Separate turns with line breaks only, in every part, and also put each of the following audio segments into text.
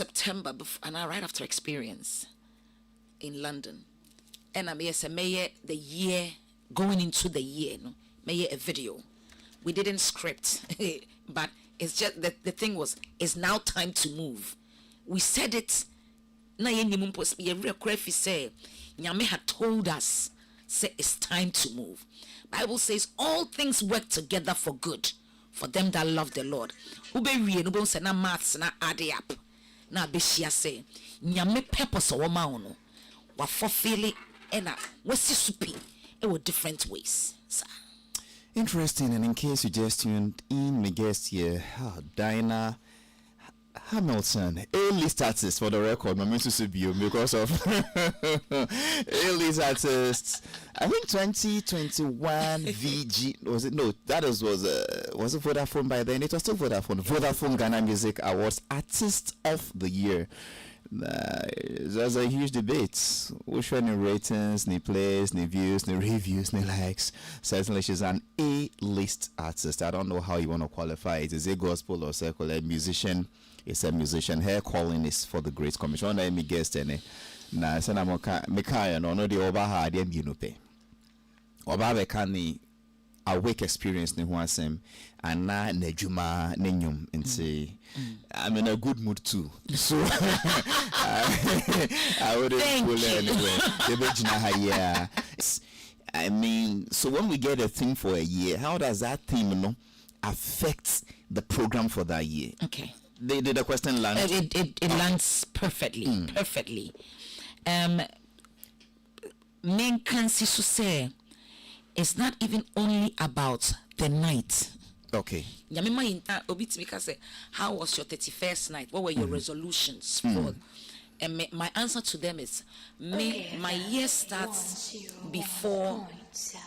September, and right after experience in London, and I'm yes, the year going into the year, no, a video. We didn't script, but it's just that the thing was, it's now time to move. We said it. Na ye nimu post ye requefi say Nyame had told us say it's time to move. Bible says all things work together for good for them that love the Lord. Ube wie no bon say na maths na add up. Na be shia say Nyame purpose wo ma ono. Wa fulfill and wasi supi in different ways. Sir.
Interesting, and in case you just tuned in, my guest here, Dinah Hamilton, A-list artist for the record, my Mississippi, because of A-list artists. I think 2021 VG was it? No, that was it Vodafone by then? It was still Vodafone Ghana Music Awards Artist of the Year. There's a huge debate. Which one, the ratings, the plays, the views, the reviews, the likes. Certainly, she's an A-list artist. I don't know how you want to qualify it. Is it gospel or secular? Musician? It's a musician. Her calling is for the Great Commission. Let me guess, na sana mekaya no the oba the binupe. Oba bekani awake experience ni huasem and na nejuma nenyum and say I'm in a good mood too. So I wouldn't pull anyway. I mean, so when we get a theme for a year, how does that theme affect the program for that year?
Okay.
Did the question land?
It lands perfectly. Perfectly. Main cancer to say it's not even only about the night.
Okay.
How was your 31st night? What were your resolutions for? And my answer to them is my year starts before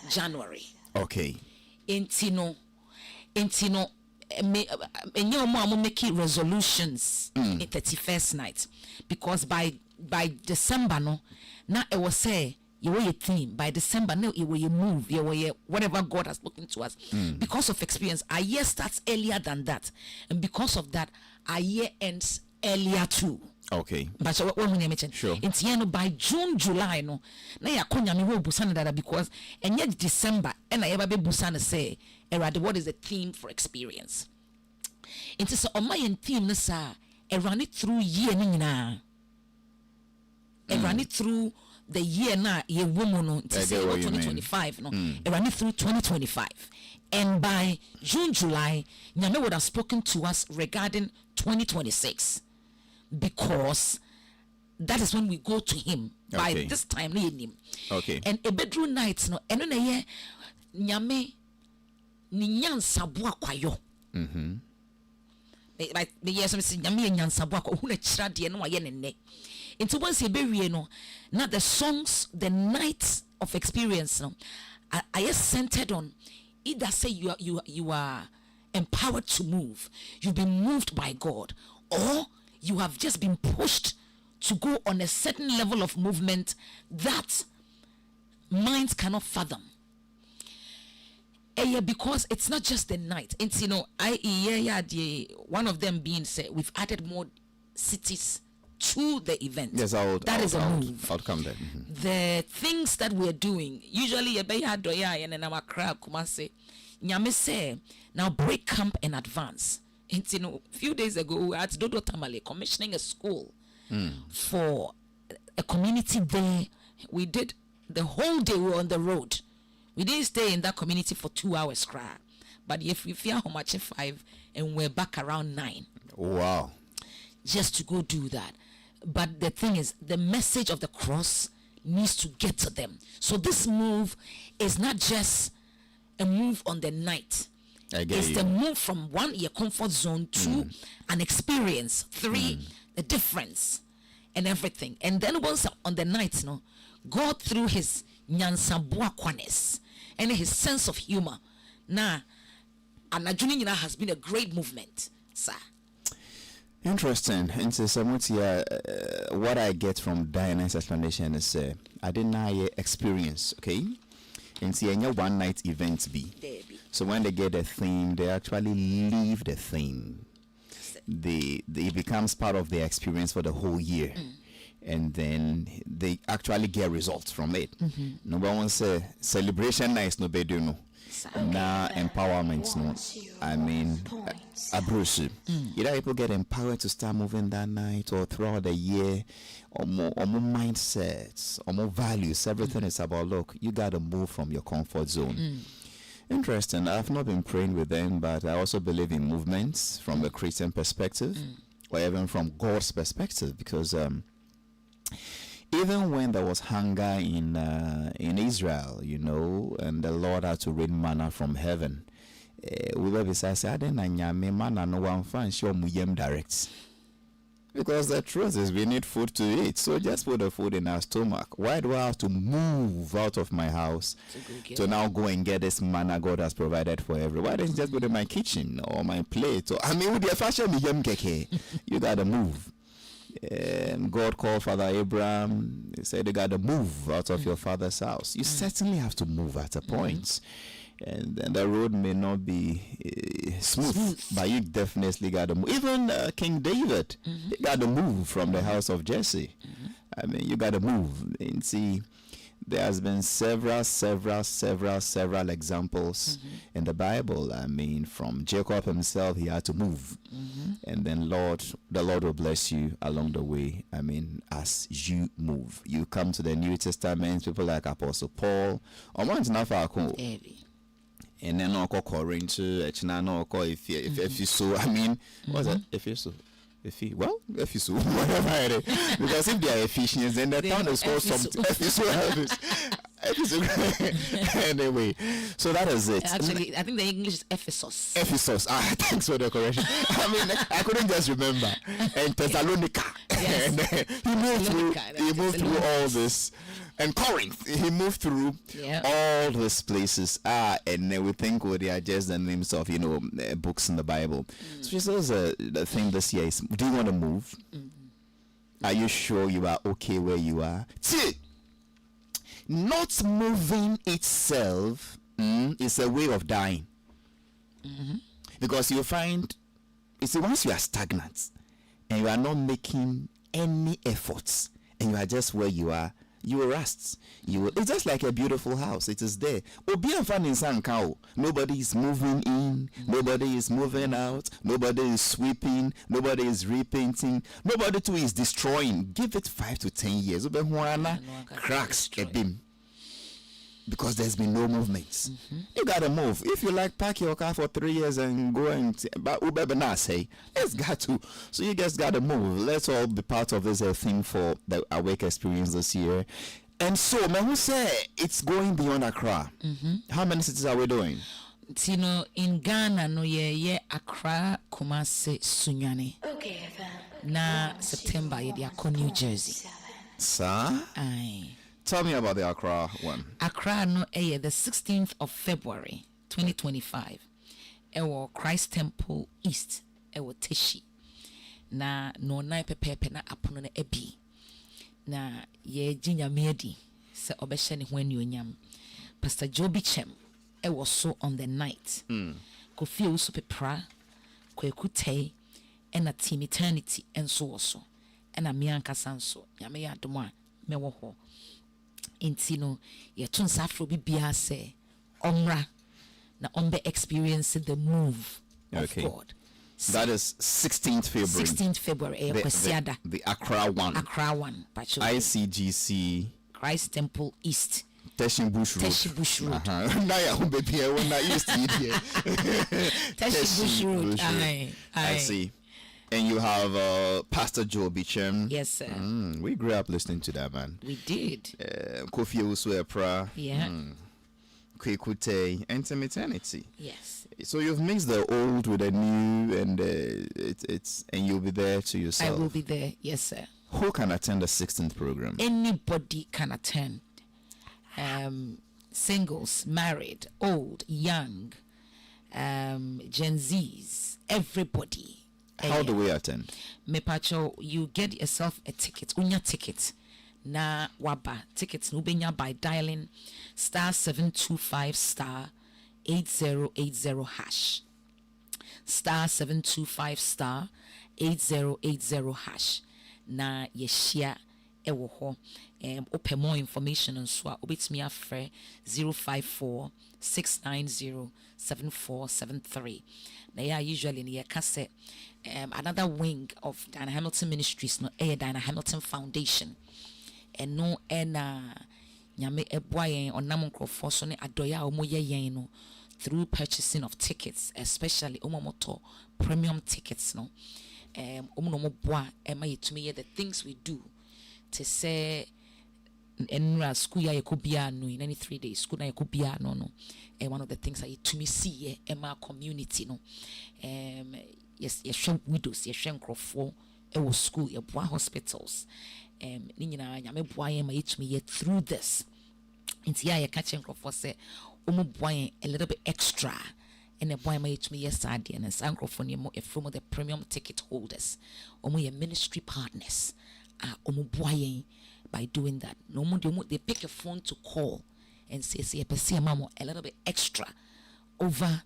January.
Okay.
Intino making resolutions in 31st night, because by December no now it was say you were a theme. By December no you will move, you will whatever God has spoken to us. Because of experience, our year starts earlier than that, and because of that our year ends earlier too.
Okay.
But so what we mention
sure.
It's by June, July no na ya konya me wo busana dada, because and yet December and I ever be busana say what is the theme for experience. It's so on my theme na sa run it through year na run it through the year na ye woman no 2025 no run it through 2025, and by June, July Nyame would have spoken to us regarding 2026, because that is when we go to him. By this time
okay,
and a bedroom night no eno na ye Nyame ni nyansa bo akwayo like the years me Nyame nyansa bo akwa hu na kira de no aye ne ne into once e be wie no na the songs, the nights of experience no I centered on either say you are empowered to move, you've been moved by God, or you have just been pushed to go on a certain level of movement that minds cannot fathom. Because it's not just the night. It's one of them being said we've added more cities to the event.
Yes,
that is a move.
Outcome there.
The things that we're doing usually Nyame say now break camp in advance. It's a few days ago we were at Dodo Tamale commissioning a school for a community there. We did the whole day, we were on the road. We didn't stay in that community for 2 hours, but if we fear how much 5 and we're back around 9.
Wow.
Just to go do that. But the thing is, the message of the cross needs to get to them. So this move is not just a move on the night. It's the move from 1 your comfort zone to an experience, 3 the difference and everything. And then once on the night, God through his nyansabuakwanes and his sense of humor. Now, and has been a great movement, sir.
Interesting. And so what I get from Diana's explanation is I didn't know experience, okay? And see any one night events be. So when they get a theme, they actually leave the theme. it becomes part of their experience for the whole year. And then they actually get results from it. Number one say celebration nice no be do no. Now empowerment no. I mean abrush. Either people get empowered to start moving that night or throughout the year, or more mindsets, or more values. Everything is about look, you gotta move from your comfort zone. Interesting. I've not been praying with them, but I also believe in movements from a Christian perspective, or even from God's perspective, because even when there was hunger in Israel, you know, and the Lord had to rain manna from heaven, we were beside say, "I didn't manna no one fan show muyem direct." Because the truth is, we need food to eat. So just put the food in our stomach. Why do I have to move out of my house to now go and get this manna God has provided for everyone? Why don't you just put it in my kitchen or my plate? Or, I mean, with the fashion, you gotta move. God called Father Abraham. He said, you gotta move out of your father's house. You certainly have to move at a point. And the road may not be smooth, but you definitely got to move. Even King David, he got to move from the house of Jesse. I mean, you got to move. And see, there has been several examples in the Bible. I mean, from Jacob himself, he had to move. And then the Lord will bless you along the way. I mean, as you move. You come to the New Testament, people like Apostle Paul. And then no Corinth, no if you so, I mean, what's that? If you so, if you so, whatever it is. Because if they are Ephesians, then the town is called something. If you so, anyway, so that is it.
Actually, I think the English is Ephesus.
Ephesus. Thanks for the correction. I mean, I couldn't just remember. And Thessalonica. Yes. And he moved through all this. And Corinth, he moved through all these places. And we think they are just the names of, books in the Bible. So she says the thing this year is, do you want to move? Are you sure you are okay where you are? See, not moving itself is a way of dying. Because you find, once you are stagnant and you are not making any efforts and you are just where you are, you will rust. It's just like a beautiful house. It is there. Nobody is moving in. Nobody is moving out. Nobody is sweeping. Nobody is repainting. Nobody too is destroying. Give it 5 to 10 years. Cracks a beam. Because there's been no movements. You gotta move. If you like, park your car for 3 years and go and say, it's got to. So you just gotta move. Let's all be part of this thing for the Awake experience this year. And so, who say it's going beyond Accra? How many cities are we doing?
In Ghana, no Accra, Kumasi, Sunyani. Okay, na September, New Jersey.
Sir?
Aye.
Tell me about the Accra one.
Accra no the 16th of February 2025. Ewo Christ Temple East ewo Teshi. Na no na pepepe na apono na ebi. Na ye jinya medi se obehye ne ho anuonyam. Pastor Joby Chem ewo so on the night. Kofi uso pepra kwekutei ena team eternity enso wo so. Ena me ankasa nso. Nyame ya adom a me wo ho. Intino ye tun safro bibia say omra na ombe experience the move of God.
That is 16th February.
16th February.
The Accra one.
Accra one.
ICGC.
Christ Temple East.
Teshi Bush Road.
Teshi Bush Road.
Now ya home baby when I used to eat here.
Teshi Bush Road.
I see. And you have Pastor Joby Chem.
Yes, sir.
We grew up listening to that, man.
We did.
Kofi Uswepra.
Yeah.
Kwekute, Eternity.
Yes.
So you've mixed the old with the new, and and you'll be there to yourself.
I will be there. Yes, sir.
Who can attend the 16th program?
Anybody can attend. Singles, married, old, young, Gen Zs, everybody.
How do we attend?
Mepacho, you get yourself a ticket, unya ticket. Na waba tickets nubenya by dialing *725 *8080 *725 8080 hash na yeshia ewo ho open more information on so obetimi afre 054 690 7473 na ya usually ne kase another wing of Diana Hamilton Ministries no Diana Hamilton Foundation and no nyame eboa yen onam nkrofo so ne adoya omoye yen no through purchasing of tickets, especially omomoto premium tickets no omono boa ema yetumi the things we do to say enra school ya yakobia no in any 3 days school na yakobia no one of the things that yetumi see ema community no yes yehwe widows yehwe nkrofo ewo school yeboa hospitals ni nyina nyame boa yen ma yetumi through this into ya catch nkrofo say boy a little bit extra and a boy may to me yes and sangrophone from the premium ticket holders your ministry partners boy by doing that no more they pick a phone to call and say mama a little bit extra over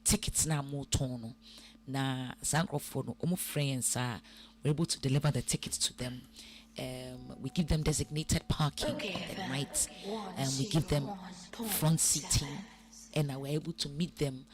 tickets now more tono na sangrophone friends are able to deliver the tickets to them. We give them designated parking at the night, and we give them front seating, and we're able to meet them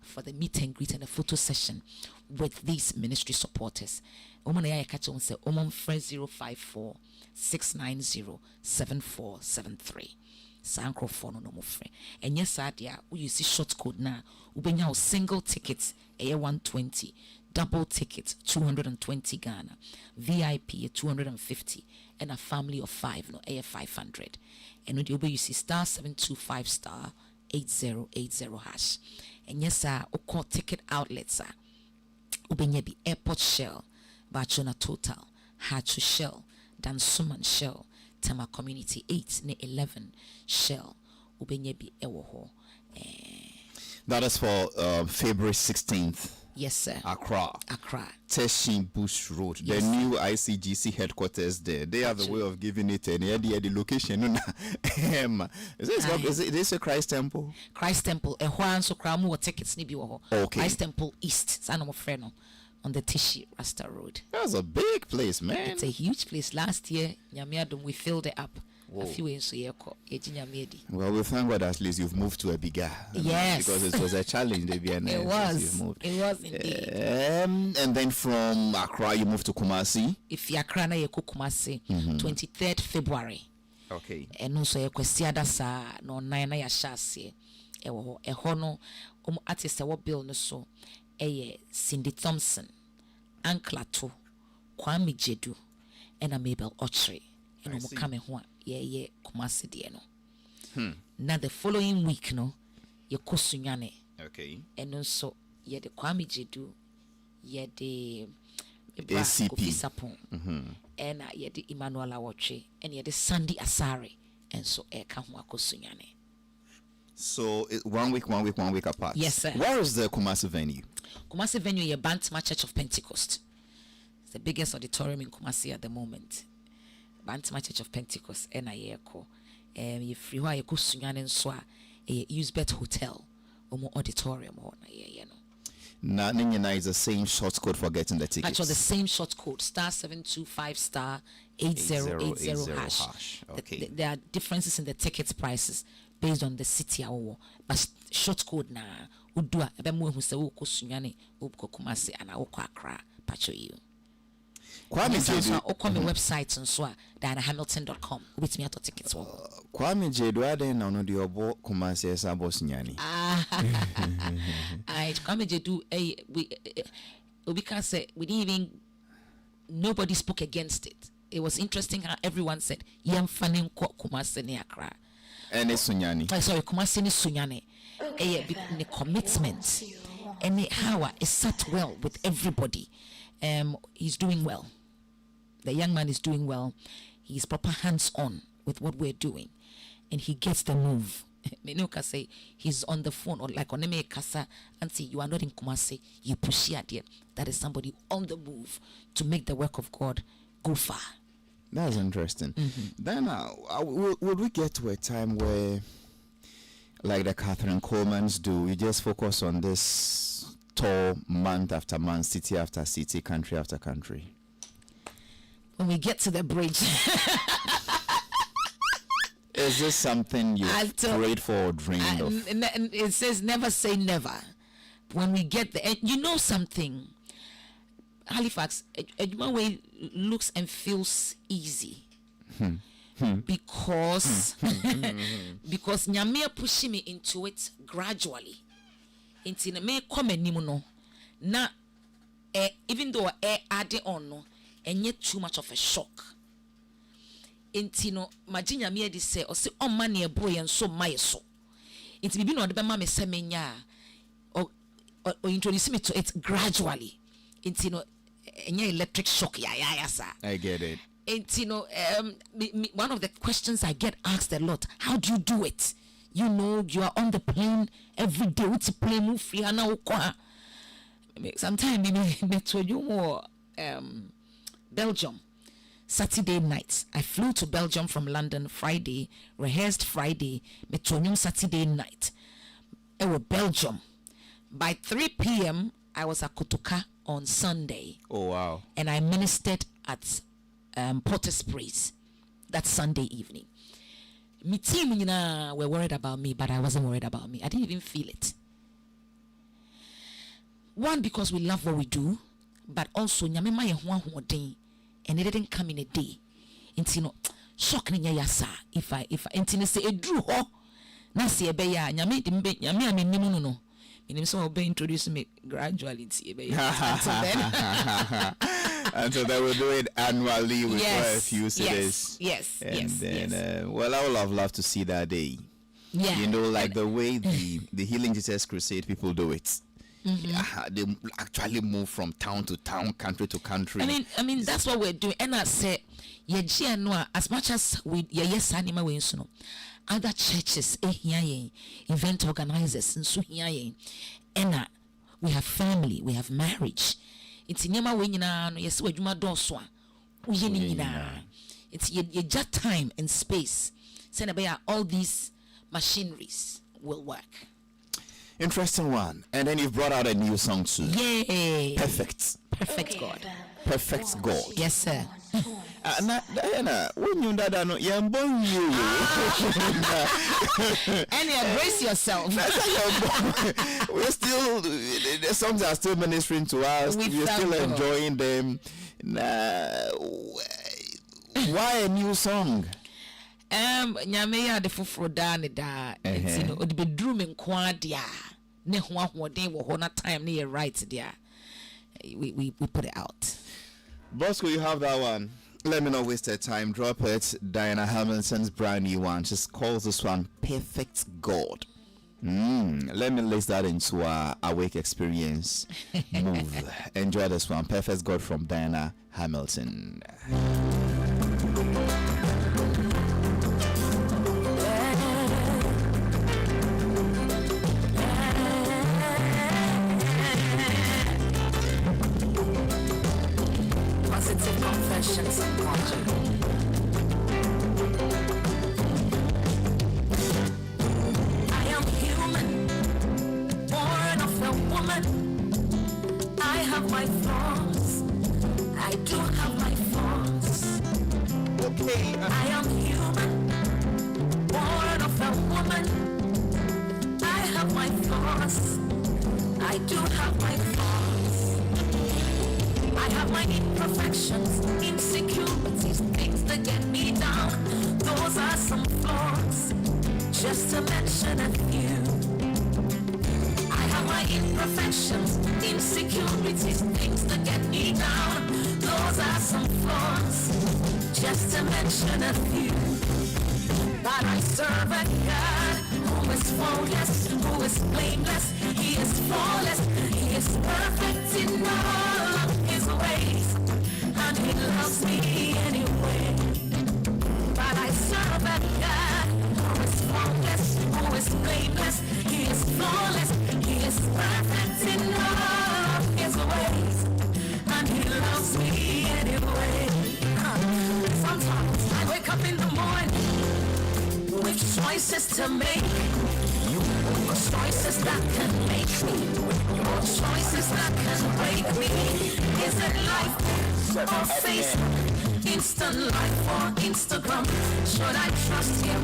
for the meet and greet and the photo session with these ministry supporters. Oman catch on say Oman friend 054 690 7473. Sancrophone no more friend. And yes, Adia, we use short code now. We bring out single tickets, a 120. Double tickets 220 Ghana, VIP 250, and a family of 5 no a 500. And when you see star 725 star 8080 hash. And yes sir, call ticket outlets sir. Ubenyebi Airport Shell, Bachona Total, Hachu Shell, Dansuman Shell, Tama Community 8 ne 11 Shell, Ubenyebi Ewoho.
That is for February 16th.
Yes, sir.
Accra. Teshin Bush Road.
Yes.
The new ICGC headquarters there. They have the way of giving it and the location. Is this a Christ Temple?
Christ Temple. So kramu tickets ni biwo.
Okay.
Christ Temple East. Sana mo freno on the Tishi Rasta Road.
That's a big place, man.
It's a huge place. Last year, Nyamiadum, we filled it up.
Whoa.
A few years so
well, we thank God at least you've moved to a bigger.
Yes.
Because it was a challenge.
It was indeed.
And then from Accra, you moved to Kumasi.
If you Accra na yeko Kumasi, 23rd February.
Okay.
And also yeko siada sa no na ya shase. Eho no artist what bill no so Cindy Thompson, Anklato, Kwame Jedu, and a Mabel Ochre. And I'm coming home. Yeah, Kumasi de no. Now the following week, no, ye kosunyane.
Okay.
And also, ye the Kwame Jedu, ye the
ACP.
And ye the Emmanuel Awoche, and ye the Sandy Asare, and so kamwa kosunyane.
So 1 week apart.
Yes, sir.
Where is the Kumasi venue?
Kumasi venue, ye Bantama Church of Pentecost. It's the biggest auditorium in Kumasi at the moment. Bantama Church of Pentecost and a yeko. If you are a kusunyan and swa, a Usbet Hotel or more auditorium or na
Nina is the same short code for getting the tickets.
Actually, the same short code star 725 star 8080 hash.
Okay.
There are differences in the ticket prices based on the city or but short code na udua ebemu hu se wo kusunyane obko Kumasi and awko Accra pacho you. Kwame Jedu okwa my website and so dianahamilton.com with me at tickets
Kwame Jedu ade na no de obo Kumasi esa boss nyani
Kwame Jedu we can say we didn't even nobody spoke against it. It was interesting how everyone said yam fanin Kumasi ni Accra
and it's Sunyani.
Sorry, Kumasi ni Sunyani the commitment and how it sat well with everybody. He's doing well. The young man is doing well. He's proper hands-on with what we're doing, and he gets the move. Menuka say he's on the phone or like on Eme Kasa and say you are not in Kumasi, you push it. That is somebody on the move to make the work of God go far.
That's interesting. Then would we get to a time where, like the Catherine Colemans do, we just focus on this tour month after month, city after city, country after country?
When we get to the bridge.
Is this something you prayed for or dreamed of?
It says never say never. When we get there, and you know something, Halifax, Ejuma way looks and feels easy. Because because Nyame pushing me into it gradually. Into me come no. Na even though add on no, and yet too much of a shock. Intino Majinya me say or say on money a boy and so my so. It's be no the mama say menya or introduce me to it gradually. Intino electric shock ya sir.
I get it.
Intino one of the questions I get asked a lot, how do you do it? You know you are on the plane every day with plane move free and now sometimes me to you more Belgium. Saturday night. I flew to Belgium from London Friday, rehearsed Friday, Metonium Saturday night. It was Belgium. By 3 p.m., I was at Kotoka on Sunday.
Oh, wow.
And I ministered at Potter's Praise that Sunday evening. My team were worried about me, but I wasn't worried about me. I didn't even feel it. One, because we love what we do, but also, and it didn't come in a day. Intino shock ni yasa if I intino say a drew ho na se ebe ya nyame amenimu no menim so be introduce me gradually
until they will do it annually with a few cities.
Yes.
Well, I would have loved to see that day.
Yeah,
you know, like the way the Healing Jesus Crusade people do it. They actually move from town to town, country to country.
I mean that's what we're doing. And I say, as much as we yes anima we no other churches event organizers and so here and we have family, we have marriage. It's nyama we nyina no yes we adwuma do so a we nyina. It's your just time and space. Send all these machineries will work.
Interesting one. And then you've brought out a new song too.
Yay.
Perfect God. Perfect God.
Yes, sir.
Diana, when you that no you born you.
And embrace yourself.
We're still the songs are still ministering to us. We're still enjoying them. Why a new song?
Nyame ya de foforo da ne da etino odi bedrum nko dia ne ho ahoden wo ho na time ne right dia we put it out.
Bosco, you have that one. Let me not waste your time. Drop it. Diana Hamilton's brand new one. Just calls this one Perfect God. Let me list that into our awake experience. Move. Enjoy this one. Perfect God from Diana Hamilton.
I am human, born of a woman. I have my flaws. I do have my flaws.
Okay.
I am human, born of a woman. I have my flaws. I do have my flaws. I have my imperfections, insecurities, things that get me down. Those are some flaws, just to mention a few. I have my imperfections, insecurities, things that get me down. Those are some flaws, just to mention a few. But I serve a God who is faultless, who is blameless. He is flawless, he is perfect in all of his ways, and he loves me anyway. But I serve a God who is faultless, who is blameless. He is flawless, he is perfect in all of his ways, and he loves me anyway. Sometimes I wake up in the morning with choices to make, choices that can make me choices that can break me. Is it life or Facebook? Instant life or Instagram? Should I trust him?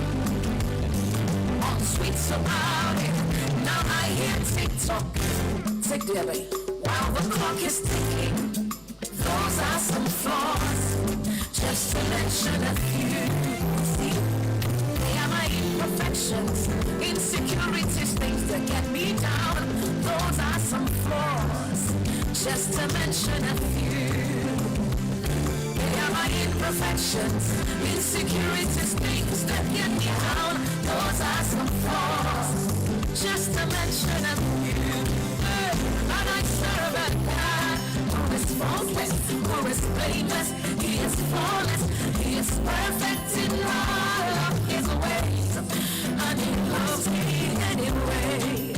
On tweets about it. Now I hear TikTok. Tick the away. While the clock is ticking, those are some flaws. Just to mention a few. See, they are my imperfections, insecurities, things that get me down. Those are some flaws. Just to mention a few. They are my imperfections, insecurities, things that get me down. Those are some flaws. Just to mention a few. And I serve a God who is faultless, who is blameless. He is flawless. He is perfect in all of his ways. And he loves me anyway.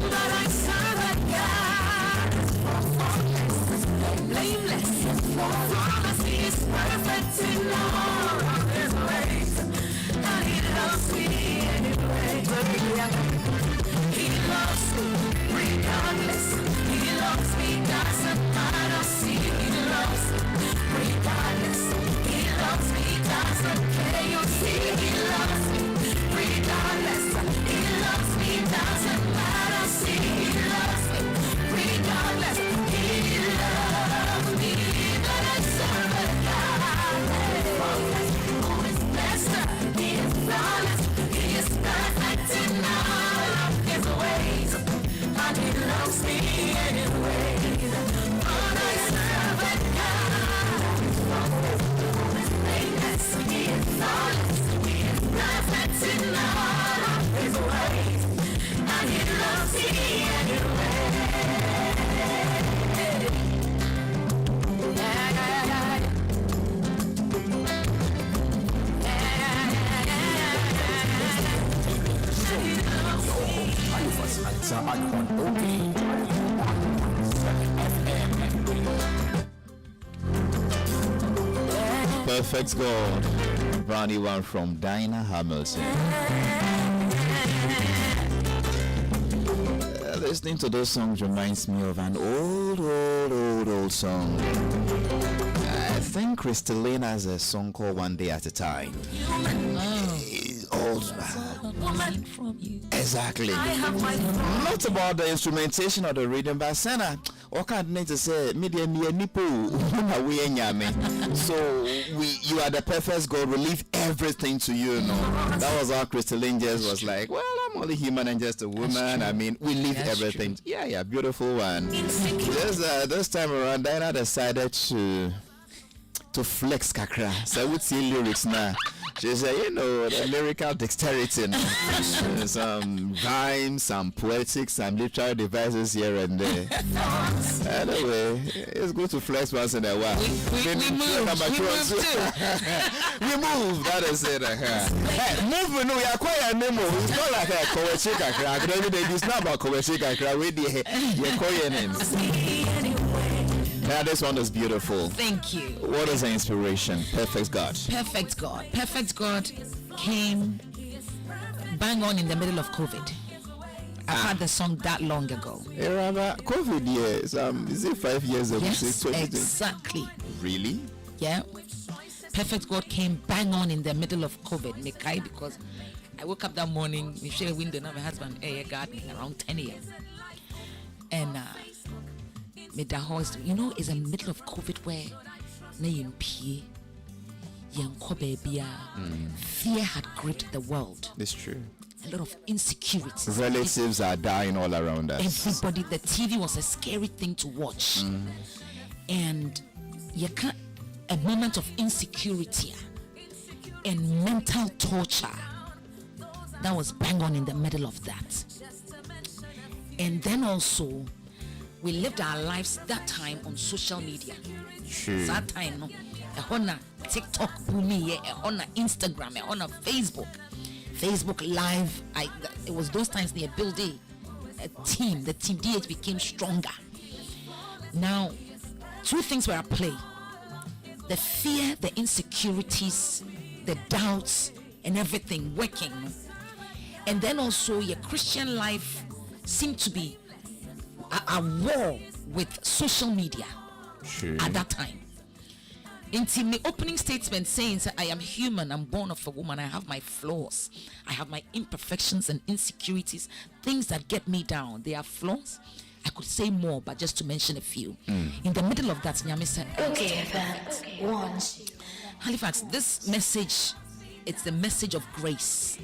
But I serve a God faultless, blameless, flawless. He is perfect in all of his ways. And he loves me anyway. He loves me regardless. He loves me, doesn't matter. See, he loves me regardless. He loves me, doesn't care. You see, he loves me regardless. He loves me, doesn't matter. See, he loves me regardless. He loves me. But I serve a God who is blessed. He is flawless. He is perfect in all of his ways. And he loves me anyway. But I serve a God who is blameless. He is flawless. He is perfect in all of his ways. And he loves me anyway.
Halifax Ansah Addo.
Perfect God. Brand new one from Dinah Hamilton. Listening to those songs reminds me of an old song. I think Crystalline has a song called One Day at a Time. Old man. Exactly. Not about the instrumentation or the rhythm, but Sana, what can't need to say media nipo. So you are the perfect God. We leave everything to you. No, that was how Crystalline just was like. Well, I'm only human and just a woman. I mean, we leave everything. True. Yeah, beautiful one. This time around, Diana decided to flex kakra. So I would see lyrics now. She said, the lyrical dexterity, some rhymes, some poetics, some literary devices here and there. Anyway, it's good to flex once in a while. We move. That is it. Hey, movement, we acquire Nemo. It's not like a poetic kakra. It's not about poetic kakra. We're calling names. Yeah, this one is beautiful.
Thank you.
What is the inspiration? Perfect God.
Perfect God. Perfect God came bang on in the middle of COVID. I had the song that long ago.
COVID years. Is it 5 years ago?
Yes, exactly.
Really?
Yeah. Perfect God came bang on in the middle of COVID. Because I woke up that morning, we share a window, now my husband gardening around 10 a.m. And made the horse, it's in the middle of COVID where fear had gripped the world.
It's true.
A lot of insecurity.
Relatives are dying all around us.
Everybody, the TV was a scary thing to watch. And a moment of insecurity and mental torture that was bang on in the middle of that. And then also we lived our lives that time on social media.
True.
That time, no. On TikTok, booming, on Instagram, on Facebook Live. It was those times they built a team. The team DH became stronger. Now, two things were at play: the fear, the insecurities, the doubts, and everything working. And then also, your Christian life seemed to be a war with social media at that time. In my opening statement saying I am human, I'm born of a woman, I have my flaws, I have my imperfections and insecurities, things that get me down. They are flaws. I could say more, but just to mention a few. In the middle of that, Nyame said, okay, Halifax, this message, it's the message of grace.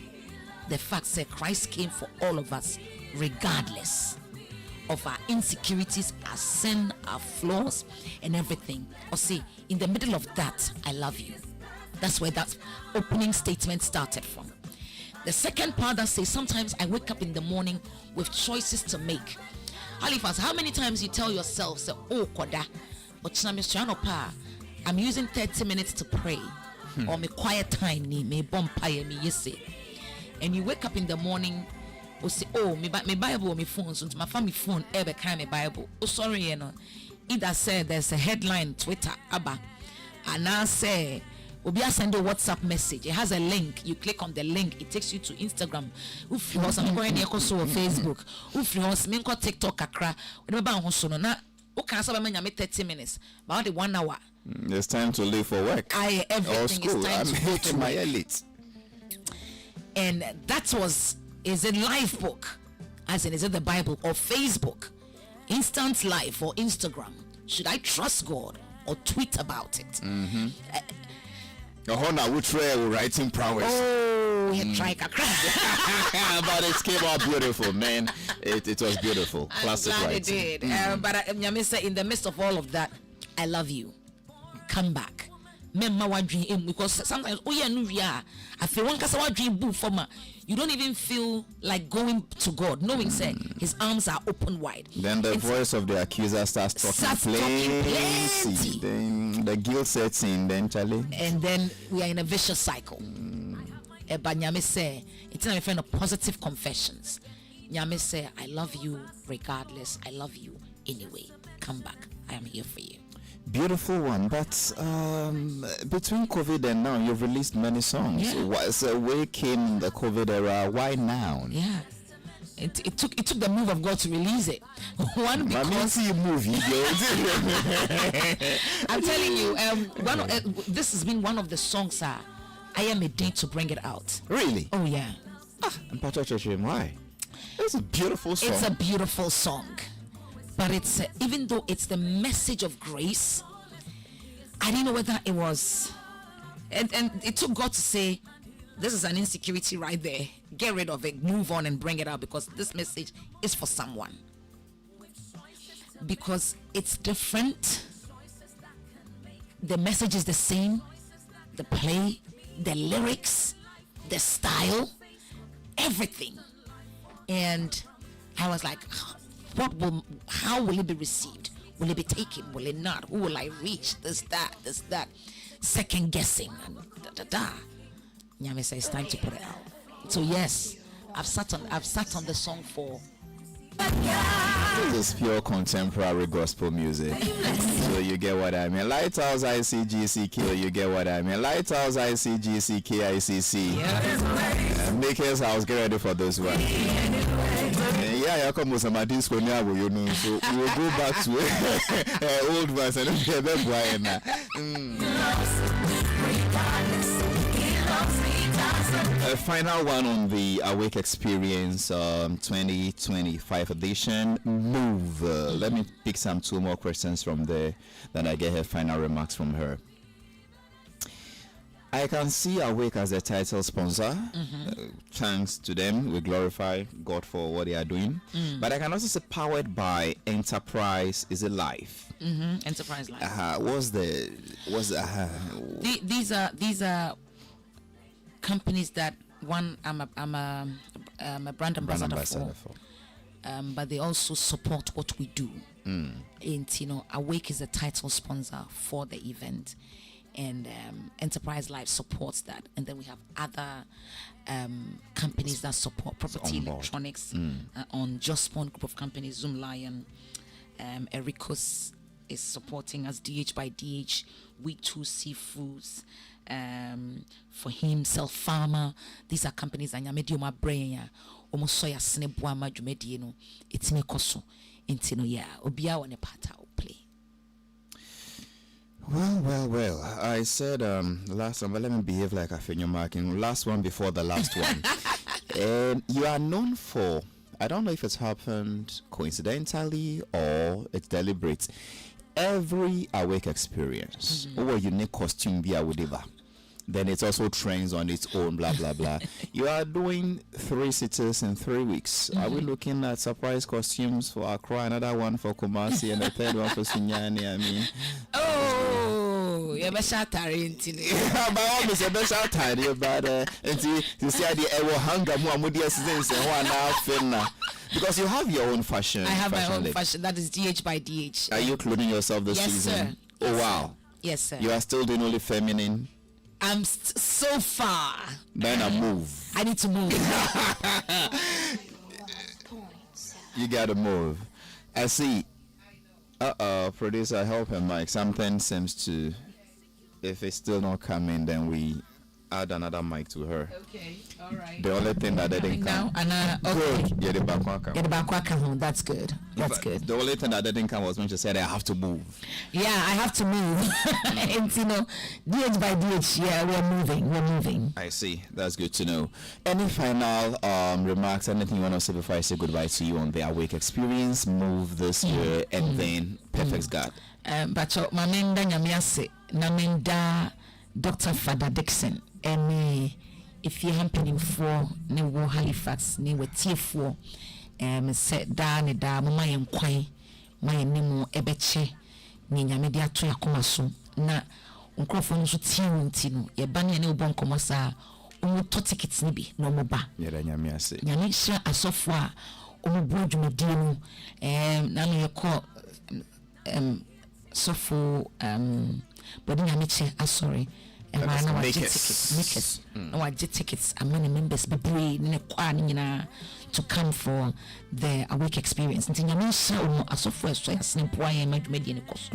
The fact that Christ came for all of us, regardless of our insecurities, our sin, our flaws, and everything. Or see, in the middle of that, I love you. That's where that opening statement started from. The second part that says, sometimes I wake up in the morning with choices to make. Halifax, how many times you tell yourself, say, oh, Koda, but I'm using 30 minutes to pray, or my quiet time, me bonfire, me yes, and you wake up in the morning, or say, oh, me Bible, my phone, so my family phone, ever kind of Bible. Oh, sorry, you know, either say there's a headline, Twitter, Abba, and I say, Obi send a WhatsApp message. It has a link. You click on the link. It takes you to Instagram. If you want, I'm going to go to Facebook. If you want, I'm going to TikTok. Akra. Whenever I'm going to okay, so I'm 30 minutes. About the 1 hour.
It's time to leave for work.
Everything is time to go to
my elite.
And that is a live book, as in is it the Bible or Facebook, instant live or Instagram? Should I trust God or tweet about it?
Writing prowess.
Oh, he tried a crack.
But it came out beautiful, man. It was beautiful. Classic
I'm glad
writing.
It did. But Nyamisa, in the midst of all of that, I love you. Come back. Because sometimes I feel one kasa dream boo for ma. You don't even feel like going to God, knowing say his arms are open wide.
Then the voice of the accuser starts talking plenty. Then the guilt sets in, then Charlie.
And then we are in a vicious cycle. But Nyame say, it's not a friend of positive confessions. Nyame say, I love you regardless. I love you anyway. Come back. I am here for you.
Beautiful one, but between COVID and now, you've released many songs.
Yeah.
So where came the COVID era? Why now?
Yeah, it took the move of God to release it. One, because I'm telling you, this has been one of the songs. I am a day to bring it out.
Really?
Oh yeah.
And why? It's a beautiful song.
It's a beautiful song. But it's even though it's the message of grace, I didn't know whether it was, and it took God to say, this is an insecurity right there. Get rid of it, move on, and bring it out, because this message is for someone. Because it's different. The message is the same. The play, the lyrics, the style, everything. And I was like, how will it be received? Will it be taken? Will it not? Who will I reach? This, that. Second guessing. And Nyame says it's time to put it out. So yes, I've sat on the song for.
This is pure contemporary gospel music. So you get what I mean. Lighthouse ICGCK, you get what I mean. Lighthouse ICGC KICC.
Yeah.
Maker's House, get ready for this one. Yeah, come with some disco now, you know. So we will go back to old verse and that's why. A final one on the Awake Experience 2025 edition. Move. Let me pick two more questions from there. Then I get her final remarks from her. I can see Awake as a title sponsor. Thanks to them. We glorify God for what they are doing. But I can also say powered by Enterprise. Is it Life?
Enterprise Life. These are companies that I'm a brand ambassador for. But they also support what we do. And Awake is the title sponsor for the event, and Enterprise Life supports that. And then we have other companies that support property electronics on Just One group of companies. Zoom Lion, Ericos is supporting us. DH by DH, We Too Seafoods, for himself Farmer. These are companies that nyame di oma brain ya omo soya sene boama dwumedie no etime koso Intino, yeah, Obia on a part I'll play.
Well. I said last one, but let me behave like a finger marking. Last one before the last one. You are known for, I don't know if it's happened coincidentally or it's deliberate. Every awake experience, or a unique costume be a whatever. Then it also trends on its own, blah blah blah. You are doing 3 cities in 3 weeks. Are we looking at surprise costumes for Accra, another one for Kumasi, and the third one for Sunyani? I mean,
oh, you're a shattering.
by all means, you're better tired, but you see, I will hang up more moody assistants and one now, because you have your own fashion.
I have my own fashion. That is DH by DH.
Are you clothing yourself this season?
Yes, sir.
Oh wow.
Yes, sir.
You are still doing only feminine.
I'm so far.
Then I move.
I need to move.
You gotta move. I see. Producer, help him, Mike. Something seems to. If it's still not coming, then we add another mic to her.
Okay, all right.
The only thing that didn't come.
Okay.
Yeah, the back one come.
Get the back home. That's good. That's good.
The only thing that didn't come was when she said, I have to move.
Yeah, I have to move. And you know, DH by DH, yeah, we're moving.
I see. That's good to know. Any final remarks, anything you want to say before I say goodbye to you on the Awake Experience, Move this year, and then Perfect God?
But Mamenda Nyamiase, Namenda Dr. Father Dixon, and if you're happening for New Halifax, New T4, set down a da, my inquiry, my name Ebeche, Nina Media Toya Comaso, na Uncrophone to Tino, ye banyan no bon comasa, tickets nibi, no moba.
Yamiase.
Yanisha a software, Bridge Medino, Nami a call, Sofo, but Yamiche, sorry. And I tickets. No, I did tickets. I'm many members be brave to come for the Awake Experience. And I mean, so a software so I snip why I might make any cost.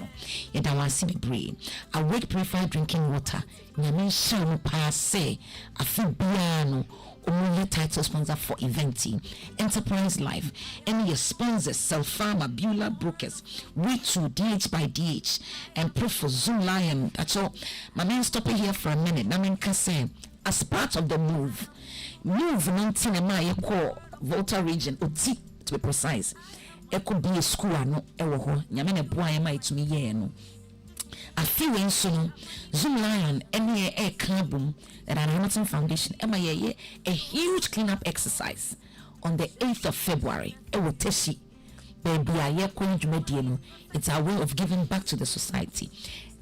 Yet I want to be brave. Awake prefer drinking water. Yamin so pass say a few piano. Only title sponsor for eventing, Enterprise Life, and your sponsors, Self-Farmer, Beulah Brokers, we too, DH by DH, and Proof for Zoom Lion. That's all. My man, stop it here for a minute. I mean, can say, as part of the move 19 my call Volta region, Oti to be precise. It could be a school, no, Yamene boy, might to me, yeah, no. A few in soon, Zoom Lion, any air carbon at an Hamilton Foundation, MIA, a huge cleanup exercise on the 8th of February. Ewoteshi, baby, I hear Mediano. It's our way of giving back to the society.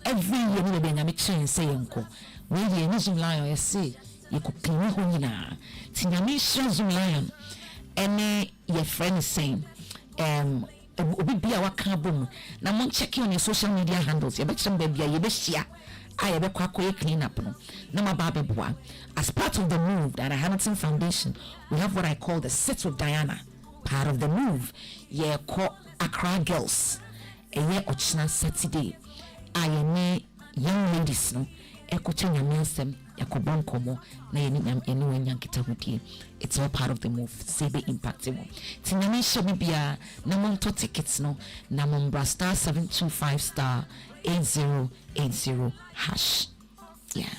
Every year, we will make sure and say, Uncle, when you Zoom Lion, you say, you could clean it when you know. Tinamisha Zoom Lion, any your friend is saying, obi bia waka bom na mon check on your social media handles you bet some baby you be share I be kwa clean up no na ma ba beboa. As part of the move at the Hamilton Foundation, we have what I call the Sit with Diana. Part of the move, yeah, call Accra Girls a year ochina Saturday I am young ladies no ekocha nyamensem yakobon komo na yenyam enu enyankita hudie. It's all part of the move. Sebe impactable. Tinami shobibia namon to tickets no namon bra star 725 star 8080 hash. Yeah.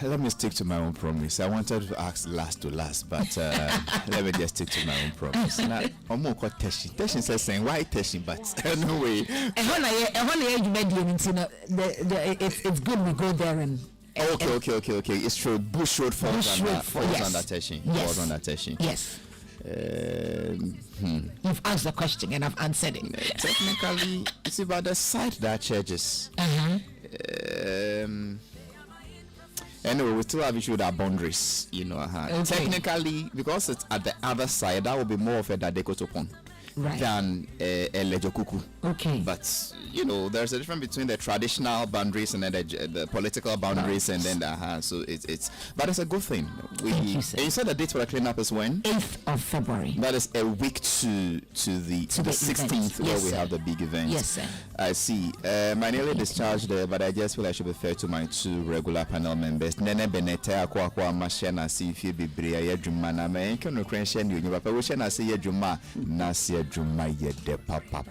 Let me stick to my own promise. I wanted to ask last to last, but let me just stick to my own promise. Now, I'm more called Teshin. Teshin says saying why Teshin, but anyway.
It's good we go there and.
Okay. It's true. Bush Road falls under Teshin.
Yes.
Falls under Teshin.
Yes. You've asked the question and I've answered it.
Technically, you see, by the side that churches. Anyway, we still have issued our boundaries, you know. Okay. Technically, because it's at the other side, that will be more of a Dadekotopon than a Lejokuku.
Okay.
But you know, there's a difference between the traditional boundaries and then the political boundaries, and then so but it's a good thing.
Thank you, sir.
And you said the date for the cleanup is when?
8th of February.
That is a week to the 16th, where we have the big event.
Yes, sir.
I see. My nearly discharged there, but I just feel I should be fair to my 2 regular panel members. Nene Benete Aqua Mashana see if you be Bria Jumana, man, can you crash and you, but we shall say Juma, Nasia Juma, yet de papa.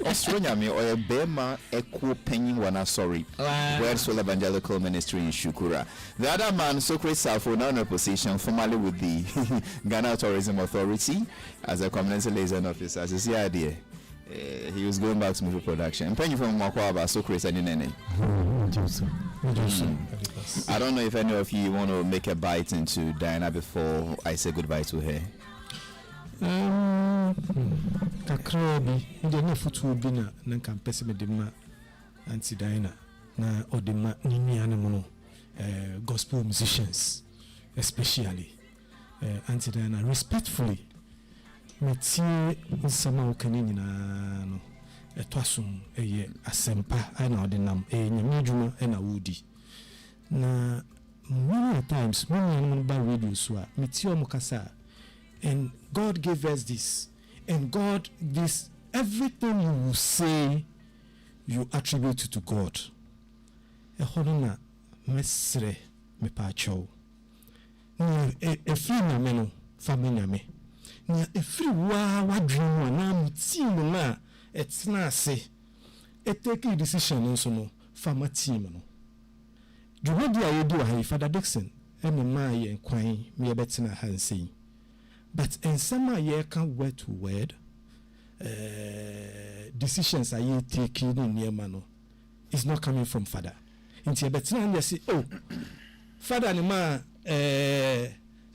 Australia me or a Bema Equal Penning Wana, sorry. Word Soul Evangelical Ministry in Shukura. The other man, Socrates Safo, now in a position formerly with the Ghana Tourism Authority as a community liaison officer. As the idea. He was going back to movie production. Thank you for Makwaba, Socrates and Nene. I don't know if any of you want to make a bite into Diana before I say goodbye to her.
Kakrabi, ndi na futu bi na nka mpese me de ma anti Diana na odema nini anamono gospel musicians especially anti Diana respectfully metie nsama okani nyina no etwasum eye asempa ana odinam nyame dwuma na wudi na many times many ba radio so a metie omukasa. And God gave us this. And God, this, everything you will say, you attribute to God. Ehorina mesre me pacho. Ni free na meno family me. Ni free wa dream na mutim na etna se. Take a decision nso no fama team no. Dwuma dia yedu ha Father Dixon and ma ye kwan me betina ha nsen. But in some year can word to word decisions are you taking in your mano. It's not coming from father. Into your betina and say, oh, father and ma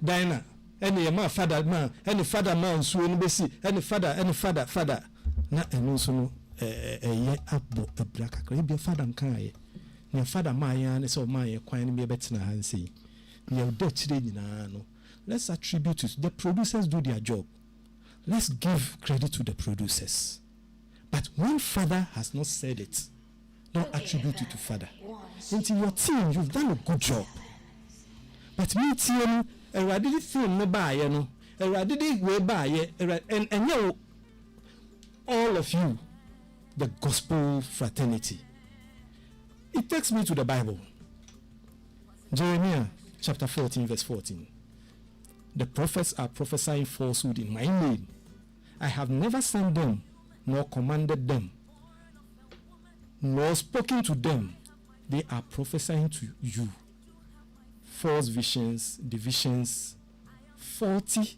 Diana, any ma father man, any father man so any besi, any father. Not and also no ye abo a black be father can your father my and so my quine me betina and say, you're Dutch no. Let's attribute it. The producers do their job. Let's give credit to the producers. But when father has not said it, don't attribute it to father. Into your team, you've done a good job. But me team, I didn't feel no buy, you know. I didn't way buy, and you know, all of you, the gospel fraternity. It takes me to the Bible. Jeremiah chapter 14, verse 14. The prophets are prophesying falsehood in my name. I have never sent them, nor commanded them, nor spoken to them. They are prophesying to you. False visions, divisions, faulty,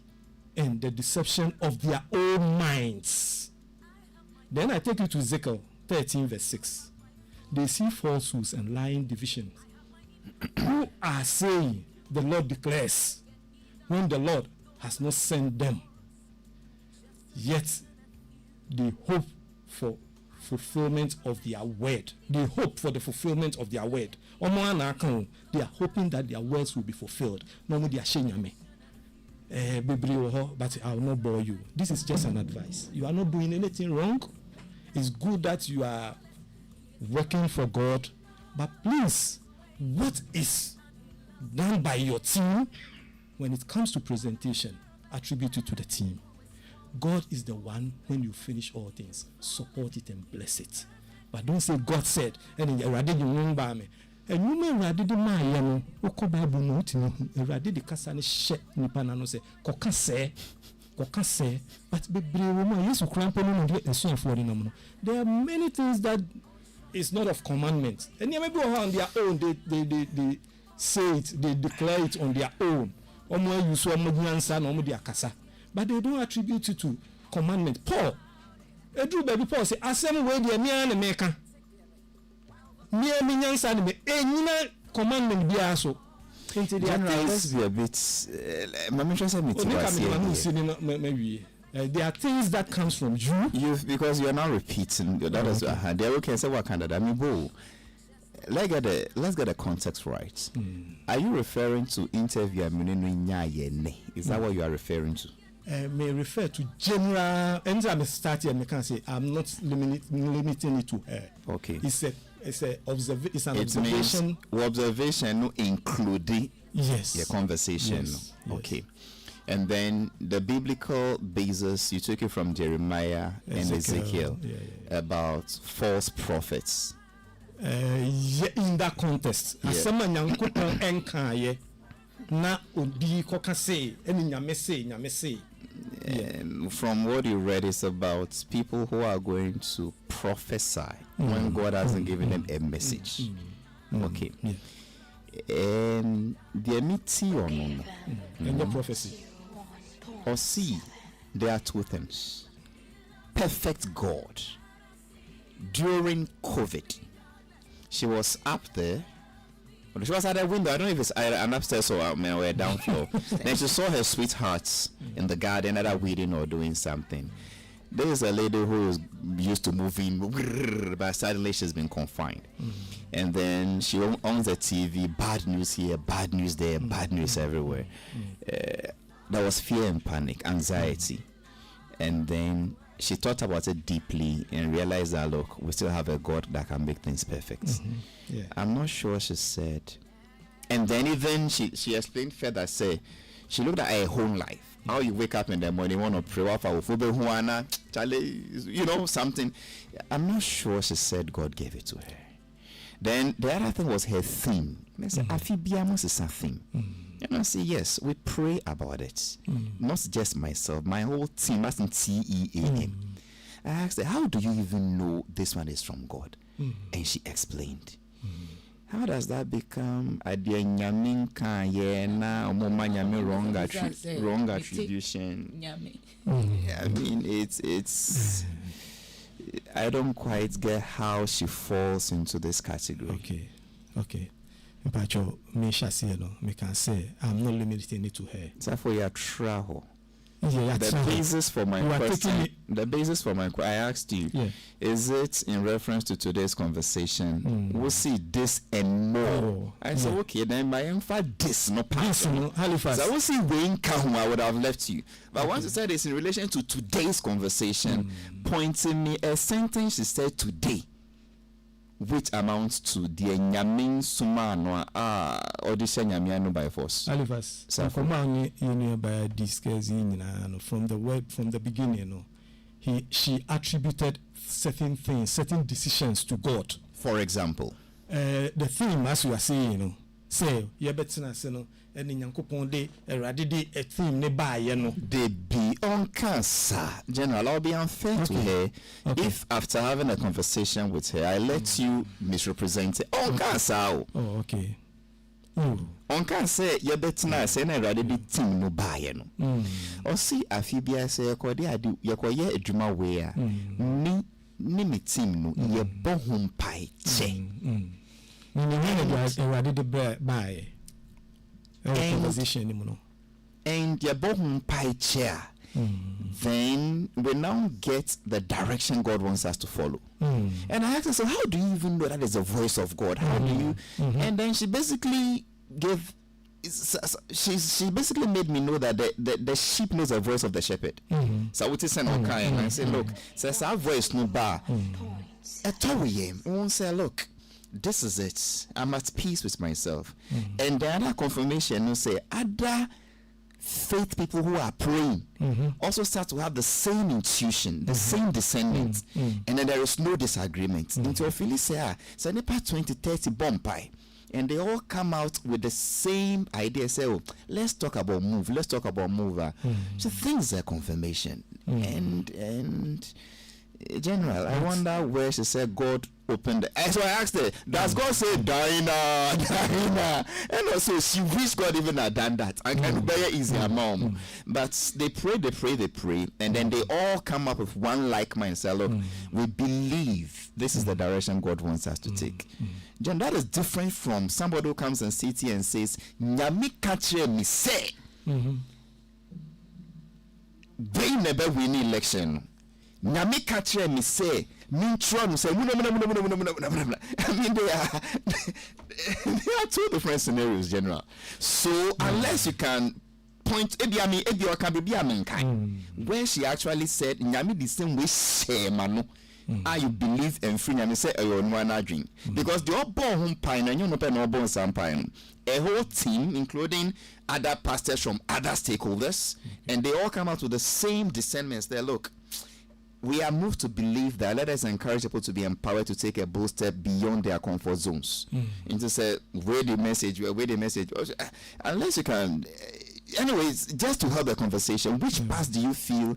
and the deception of their own minds. Then I take you to Ezekiel 13, verse 6. They see falsehoods and lying divisions. Who are saying, the Lord declares, when the Lord has not sent them, yet they hope for fulfillment of their word. They hope for the fulfillment of their word. They are hoping that their words will be fulfilled. No, they are saying me. But I will not bore you. This is just an advice. You are not doing anything wrong. It's good that you are working for God, but please, what is done by your team, when it comes to presentation, attribute it to the team. God is the one, when you finish all things, support it and bless it. But don't say God said, and you already won't buy me. And you may already my yellow, Oko Bible note, already the Cassani shed Nipanano say, Kokase, but be woman, yes, cramping and soon for the There are many things that is not of commandment. And you may go on their own, they say it, they declare it on their own. Or more you saw Modiansa, or Modiakasa. But they don't attribute it to commandment. Paul, Edru baby Paul say, Asem way the mere and maker. Mere minions and me, a commandment be also.
Let's be a bit.
There are things that comes from you.
Because you are now repeating. That is there. Okay, say what Canada. I mean, bro. Let's get the context right. Are you referring to interview? Is that what you are referring to?
may refer to general. And I'm starting and I can say I'm not limiting it to her.
Okay.
It's an
It
observation.
means observation including
Yes.
your conversation.
Yes.
Okay. And then the biblical basis, you took it from Jeremiah and Ezekiel about false prophets.
In that context, asema nyankopon enka ye na odi koka say eni nyame say.
And from what you read, it's about people who are going to prophesy when God hasn't given them a message. Okay. And the emiti or no,
And the prophecy.
or see, there are two things. Perfect God. During COVID, she was up there. She was at a window. I don't know if it's an upstairs or a down floor. Then she saw her sweethearts in the garden either weeding or doing something. There is a lady who is used to moving, but suddenly she's been confined. And then she owns a TV, bad news here, bad news there, bad news everywhere. There was fear and panic, anxiety. And then she thought about it deeply and realized that, look, we still have a God that can make things perfect. I'm not sure she said. And then even she explained further, say, she looked at her whole life. How you wake up in the morning, want to pray, you know, something. I'm not sure she said God gave it to her. Then the other thing was her theme. They said, Afibiamos is a theme. And I say, yes, we pray about it. Not just myself, my whole team, that's in TEAM. I asked her, how do you even know this one is from God? And she explained. How does that become a wrong attribution? I mean, it's I don't quite get how she falls into this category.
Okay. But me can say I'm not limiting it to her.
So for your travel.
The
basis for my question, I asked you, is it in reference to today's conversation? We'll see this and more. I said, okay, then my info this no part.
Halifax.
So I will see Wayne Kahuma, I would have left you. But once you said it's in relation to today's conversation, pointing me a sentence she said today, which amounts to the Nyamin Sumano audition Yamiano by force.
Halifax. You by discussing from the word from the beginning. She attributed certain things, certain decisions to God.
For example,
the theme, as you are saying, say Yabetina and in Yankopon de Radidi a theme nearby,
they be on cancer. General, I'll be unfair to her if after having a conversation with her, I let you misrepresent it. On cancer.
Oh, okay.
On cancer, Yabetina say na Radidi team no buy no. Or see Afibia say Yakoye Ejuma where me team no ye bohum pai che.
Radidi buy.
And your bohum pie chair. Then we now get the direction God wants us to follow. And I asked her, so how do you even know that is the voice of God? How do you? And then she basically gave. She basically made me know that the sheep knows the voice of the shepherd. So I would say, and I say, look, says our voice no bar. Won't say, look. This is it. I'm at peace with myself. And the other confirmation will say other faith people who are praying also start to have the same intuition, the same discernment, and then there is no disagreement. Into Philly say, Sanipa 2030 bompai. And they all come out with the same idea. Say, oh, let's talk about move. Let's talk about mover. So things are confirmation. And General, I wonder where she said God opened the. So I asked her, does God say Dinah? And also she wished God even had done that. And can bear easier mom. But they pray, and then they all come up with one like mind. Say, look, we believe this is the direction God wants us to take. John, that is different from somebody who comes and sits here and says, Nyami katre mi say. They never win election. Nyami katre mi say. I mean, they are two different scenarios, General. So unless you can point where she actually said nyame the same way shema no you believe and free nyame say dream because the all born home pine and you no pen no born some pine a whole team including other pastors from other stakeholders and they all come out with the same discernments there. Look, we are moved to believe that. Let us encourage people to be empowered to take a bold step beyond their comfort zones and to say where the message unless you can anyways, just to help the conversation, which part do you feel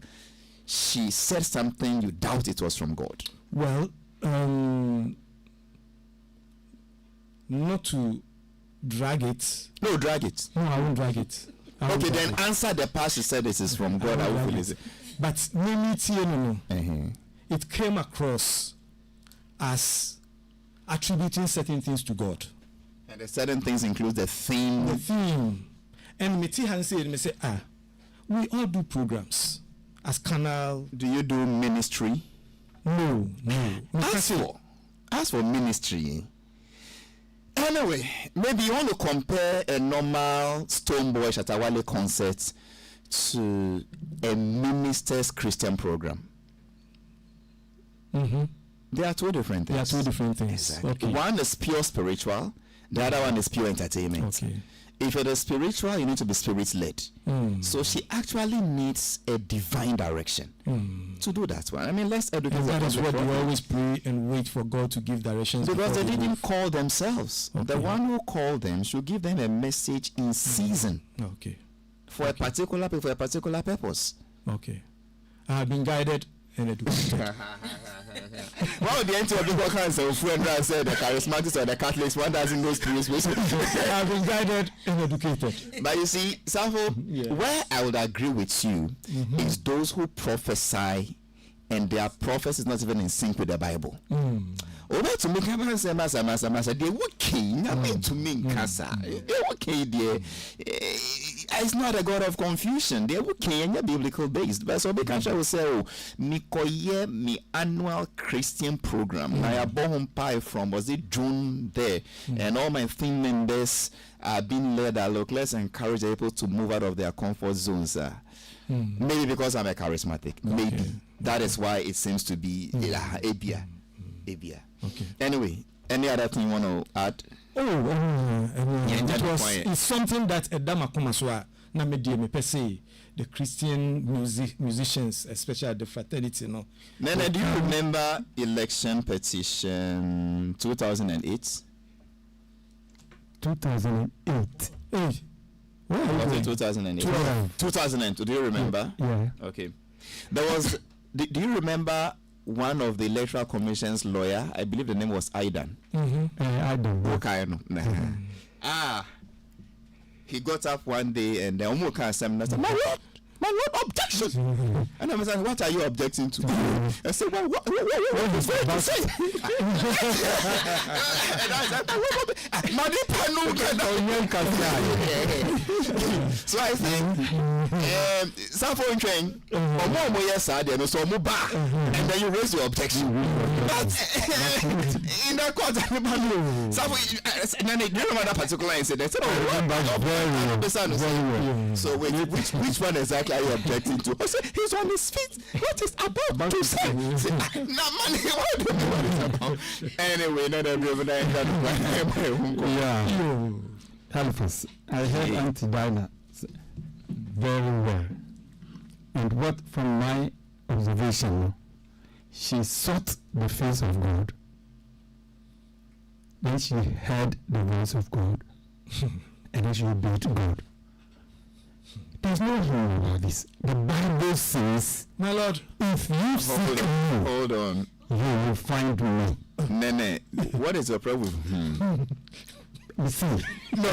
she said something you doubt it was from God?
Well, not to drag it.
No, drag it.
No, I won't drag it.
Okay, then answer the part she said this is from God. I will listen.
But it came across as attributing certain things to God.
And the certain things include the theme.
The theme. And me say, we all do programs as canal.
Do you do ministry?
No.
As for ministry. Anyway, maybe you want to compare a normal Stoneboy Shatawale concert to a minister's Christian program. They are two different things. Exactly. Okay. One is pure spiritual, the other one is pure entertainment.
Okay.
If it is spiritual, you need to be spirit-led. So she actually needs a divine direction to do that one. I mean, let's educate.
And that is what we always pray and wait for God to give directions.
Because they didn't call themselves. Okay. The one who called them should give them a message in season.
Okay.
For a particular purpose.
Okay. I have been guided and educated.
Well, the end of the people can say, said the charismatics or the Catholics, one doesn't go spiritual.
I have been guided and educated.
But you see, Safo, where I would agree with you is those who prophesy and their prophecy is not even in sync with the Bible. Over to me, masa. They working. I mean to me, casa. They working there. It's not a God of confusion. They working and biblical based. But so because I will say, oh, me annual Christian program. I have born pie from was it June there, and all my team members are being led. Look, let's encourage people to move out of their comfort zones. Maybe because I'm a charismatic. Maybe that is why it seems to be Abia. Okay. Anyway, any other thing you want to add?
It's something that Edama Kumaswa na me per se the Christian musicians, especially the fraternity,
Nene, do you remember election petition 2008?
2008.
Hey.
Was it 2008? 2002. Do you remember?
Yeah.
Okay. There was. Do you remember one of the Electoral Commission's lawyer? I believe the name was Aidan.
Aidan.
Okay, no. He got up one day and the Omoka said, my lord, objection. And I was like, what are you objecting to? I said, well, what is going to say? And I said, so I think, Safo in train, and then you raise your objection. But in that court, Safo, and then they remember that particular incident. So wait, which one exactly are you objecting to? I said, he's on his feet. What is about to say? Now, money, what do you know what it's about? Anyway, not everyone.
Yeah. Halifax, I heard Auntie Dinah very well. And what, from my observation, she sought the face of God. Then she heard the voice of God. And then she obeyed God. There's no rule about this. The Bible says,
my lord,
if you seek me,
hold on,
you will find me.
Nene, what is your problem?
You see, no,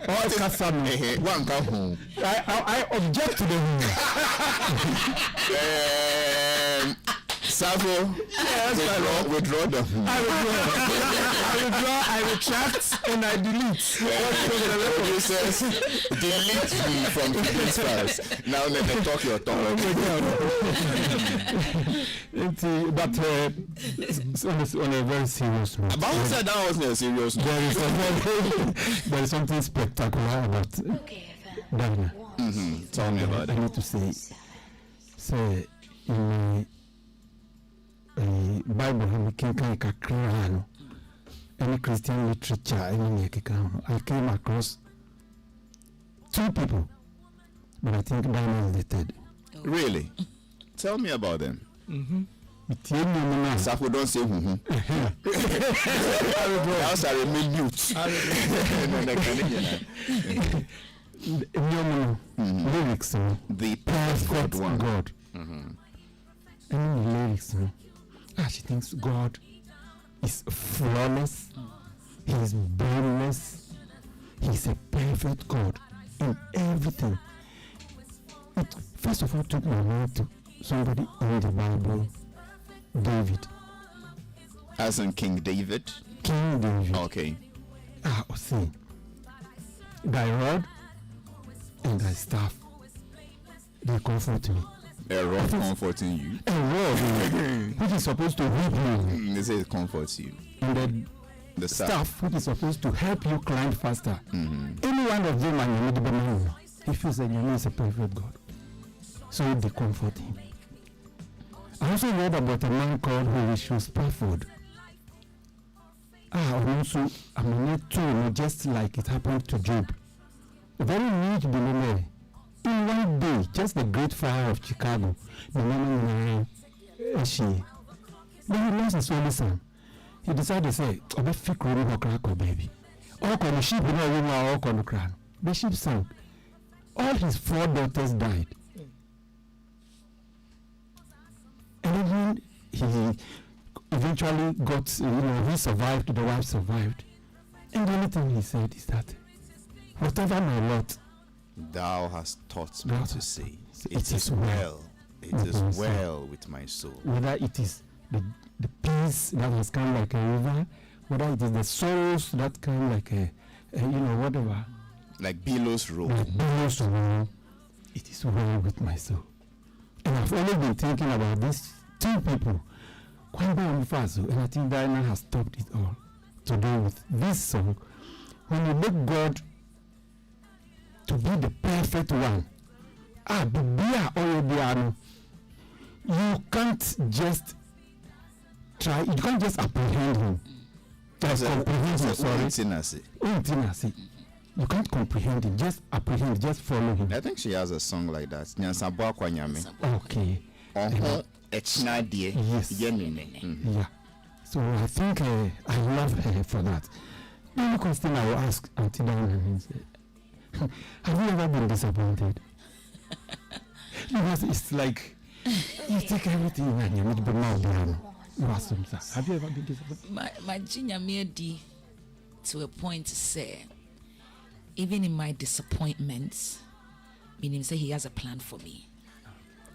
all customers.
One come home.
I object to the
Savo, withdraw them.
I retract, and I delete.
Producers, delete me from these files. Now let me talk your tongue.
But on a very serious note.
But who said that wasn't a serious note?
There is something spectacular about it.
Okay,
Dana.
Tell me about
I
it.
need to say in my Bible, I came any Christian literature, I came across two people, but I think Dana is the third.
Really? Tell me about them. Safo don't say Else I remain mute.
Lyrics,
The perfect one.
God. Any lyrics, she thinks God is flawless, He is blameless, He's a perfect God in everything. It first of all took my mind to somebody in the Bible, David.
As in King David.
King David.
Okay.
See, thy rod and thy staff, they comfort me.
A rod comforting you.
A rod which is supposed to whip you,
They say it comforts you.
and
The
staff which is supposed to help you climb faster. Any one of them, and you need to know, he feels that you is a perfect God. So they comfort him. I also read about a man called Horatio Spafford. And also, I mean, too, just like it happened to Job. A very rich billionaire. In one day, just the Great Fire of Chicago, the woman she. Then he lost his only son. He decided to say, "Oh, be fake room or crack or baby. All kind of sheep, all kind of crown." The sheep sank. All his 4 daughters died. And even he eventually got, he survived, the wife survived. And the only thing he said is that, whatever my lot,
Thou hast taught me to say,
it
it is well. It is well with my soul.
whether it is the peace that has come like a river, whether it is the sorrows that come like a whatever,
Like billows roll.
like billows of water, it is well with my soul. And I've always been thinking about these two people, Kwamba and Faso, and I think Diana has topped it all to do with this song. When you make God to be the perfect one, you can't just try, you can't just apprehend him. Just comprehend him, sorry. You can't comprehend him, just apprehend, just follow him.
I think she has a song like that. Nyansabwa kwa nyame.
Okay.
Echina die.
Yes.
Yenine.
Yeah. So I think I love her for that. The only question I will ask Auntie Diana is, have you ever been disappointed? Because it's like you take everything and you need to be more than have you ever been disappointed?
My junior made to a point to say, even in my disappointments, meaning say he has a plan for me.